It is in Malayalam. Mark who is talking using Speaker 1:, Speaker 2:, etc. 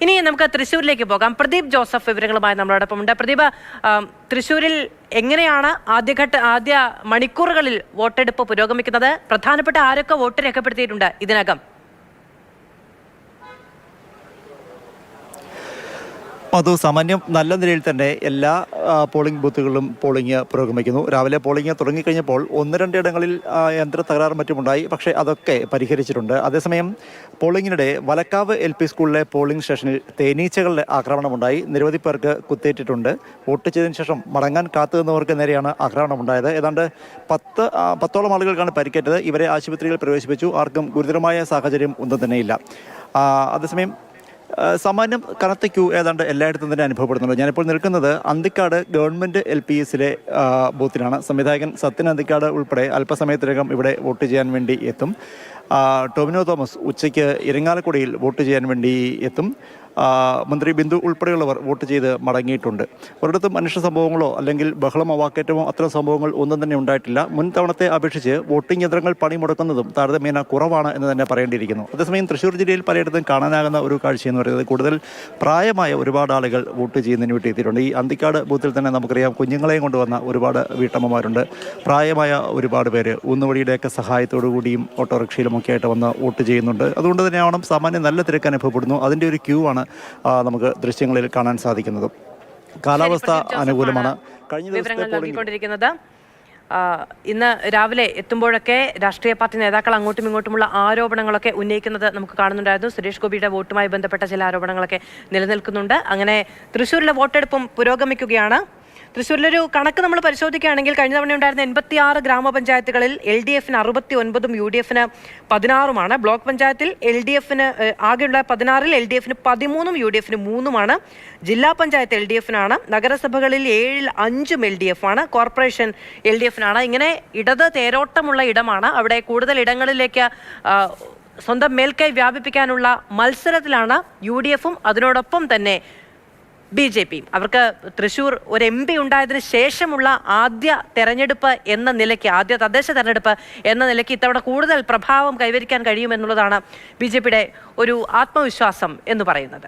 Speaker 1: ഇനി നമുക്ക് തൃശ്ശൂരിലേക്ക് പോകാം. പ്രദീപ് ജോസഫ് വിവരങ്ങളുമായി നമ്മളോടൊപ്പം ഉണ്ട്. പ്രദീപ്, തൃശ്ശൂരിൽ എങ്ങനെയാണ് ആദ്യ മണിക്കൂറുകളിൽ വോട്ടെടുപ്പ് പുരോഗമിക്കുന്നത്? പ്രധാനപ്പെട്ട ആരൊക്കെ വോട്ട് രേഖപ്പെടുത്തിയിട്ടുണ്ട് ഇതിനകം?
Speaker 2: അത് സാമാന്യം നല്ല നിലയിൽ തന്നെ എല്ലാ പോളിംഗ് ബൂത്തുകളിലും പോളിംഗ് പുരോഗമിക്കുന്നു. രാവിലെ പോളിംഗ് തുടങ്ങിക്കഴിഞ്ഞപ്പോൾ 1-2 ഇടങ്ങളിൽ യന്ത്ര തകരാറും മറ്റുമുണ്ടായി. പക്ഷേ അതൊക്കെ പരിഹരിച്ചിട്ടുണ്ട്. അതേസമയം പോളിംഗിനിടെ വലക്കാവ് LP സ്കൂളിലെ പോളിംഗ് സ്റ്റേഷനിൽ തേനീച്ചകളുടെ ആക്രമണമുണ്ടായി. നിരവധി പേർക്ക് കുത്തേറ്റിട്ടുണ്ട്. വോട്ട് ചെയ്തതിനു ശേഷം മടങ്ങാൻ കാത്തുനിന്നവർക്ക് നേരെയാണ് ആക്രമണമുണ്ടായത്. ഏതാണ്ട് 10ഓളം ആളുകൾക്കാണ് പരിക്കേറ്റത്. ഇവരെ ആശുപത്രിയിൽ പ്രവേശിപ്പിച്ചു. ആർക്കും ഗുരുതരമായ സാഹചര്യം ഒന്നും തന്നെയില്ല. അതേസമയം സാമാന്യം കനത്ത ക്യൂ ഏതാണ്ട് എല്ലായിടത്തും തന്നെ അനുഭവപ്പെടുന്നുണ്ട്. ഞാനിപ്പോൾ നിൽക്കുന്നത് അന്തിക്കാട് ഗവൺമെൻറ് LPSലെ ബൂത്തിലാണ്. സംവിധായകൻ സത്യൻ അന്തിക്കാട് ഉൾപ്പെടെ അല്പസമയത്തിനകം ഇവിടെ വോട്ട് ചെയ്യാൻ വേണ്ടി എത്തും. ടോമിനോ തോമസ് ഉച്ചയ്ക്ക് ഇരിങ്ങാലക്കുടയിൽ വോട്ട് ചെയ്യാൻ വേണ്ടി എത്തും. മന്ത്രി ബിന്ദു ഉൾപ്പെടെയുള്ളവർ വോട്ട് ചെയ്ത് മടങ്ങിയിട്ടുണ്ട്. ഒരിടത്തും മനുഷ്യ സംഭവങ്ങളോ അല്ലെങ്കിൽ ബഹളം വാക്കേറ്റമോ അത്തരം സംഭവങ്ങൾ ഒന്നും തന്നെ ഉണ്ടായിട്ടില്ല. മുൻ തവണത്തെ അപേക്ഷിച്ച് വോട്ടിംഗ് യന്ത്രങ്ങൾ പണിമുടക്കുന്നതും താരതമ്യേന കുറവാണ് എന്ന് തന്നെ പറയേണ്ടിയിരിക്കുന്നു. അതേസമയം തൃശ്ശൂർ ജില്ലയിൽ പലയിടത്തും കാണാനാകുന്ന ഒരു കാഴ്ചയെന്ന് പറയുന്നത് കൂടുതൽ പ്രായമായ ഒരുപാട് ആളുകൾ വോട്ട് ചെയ്യുന്നതിന് വേണ്ടി എത്തിയിട്ടുണ്ട്. ഈ അന്തിക്കാട് ബൂത്തിൽ തന്നെ നമുക്കറിയാം കുഞ്ഞുങ്ങളെയും കൊണ്ടുവന്ന ഒരുപാട് വീട്ടമ്മമാരുണ്ട്. പ്രായമായ ഒരുപാട് പേര് ഊന്നുവടിയുടെയൊക്കെ സഹായത്തോടു കൂടിയും ഓട്ടോറിക്ഷയിലുമൊക്കെ ആയിട്ട് വന്ന് വോട്ട് ചെയ്യുന്നുണ്ട്. അതുകൊണ്ട് തന്നെയാവണം സാമാന്യം നല്ല തിരക്ക് അനുഭവപ്പെടുന്നു. അതിൻ്റെ ഒരു ക്യൂ ആണ് നമുക്ക് ദൃശ്യങ്ങളിൽ കാണാൻ സാധിക്കുന്നത്. കാലാവസ്ഥ അനുകൂലമാണ്. കഴിഞ്ഞ
Speaker 1: ദിവസത്തെ ഇന്ന് രാവിലെ എത്തുമ്പോഴൊക്കെ രാഷ്ട്രീയ പാർട്ടി നേതാക്കൾ അങ്ങോട്ടും ഇങ്ങോട്ടുമുള്ള ആരോപണങ്ങളൊക്കെ ഉന്നയിക്കുന്നത് നമുക്ക് കാണുന്നുണ്ടായിരുന്നു. സുരേഷ് ഗോപിയുടെ വോട്ടുമായി ബന്ധപ്പെട്ട ചില ആരോപണങ്ങളൊക്കെ നിലനിൽക്കുന്നുണ്ട്. അങ്ങനെ തൃശ്ശൂരിലെ വോട്ടെടുപ്പും പുരോഗമിക്കുകയാണ്. തൃശ്ശൂരിലൊരു കണക്ക് നമ്മൾ പരിശോധിക്കുകയാണെങ്കിൽ കഴിഞ്ഞ തവണ ഉണ്ടായിരുന്ന 86 ഗ്രാമപഞ്ചായത്തുകളിൽ LDFന് 69ഉം UDFന് 16ഉമാണ്. ബ്ലോക്ക് പഞ്ചായത്തിൽ LDFന് ആകെയുള്ള 16-ൽ LDFന് 13ഉം UDFന് 3ഉമാണ്. ജില്ലാ പഞ്ചായത്ത് LDFനാണ്. നഗരസഭകളിൽ 7-ൽ 5ഉം LDF ആണ്. കോർപ്പറേഷൻ LDFനാണ്. ഇങ്ങനെ ഇടത് തേരോട്ടമുള്ള ഇടമാണ്. അവിടെ കൂടുതൽ ഇടങ്ങളിലേക്ക് സ്വന്തം മേൽക്കൈ വ്യാപിപ്പിക്കാനുള്ള മത്സരത്തിലാണ് UDFും അതിനോടൊപ്പം തന്നെ BJPയും. അവർക്ക് തൃശ്ശൂർ ഒരു MP ഉണ്ടായതിനു ശേഷമുള്ള ആദ്യ തെരഞ്ഞെടുപ്പ് എന്ന നിലയ്ക്ക്, ആദ്യ തദ്ദേശ തെരഞ്ഞെടുപ്പ് എന്ന നിലയ്ക്ക് ഇത്തവണ കൂടുതൽ പ്രഭാവം കൈവരിക്കാൻ കഴിയുമെന്നുള്ളതാണ് BJPയുടെ ഒരു ആത്മവിശ്വാസം എന്ന് പറയുന്നത്.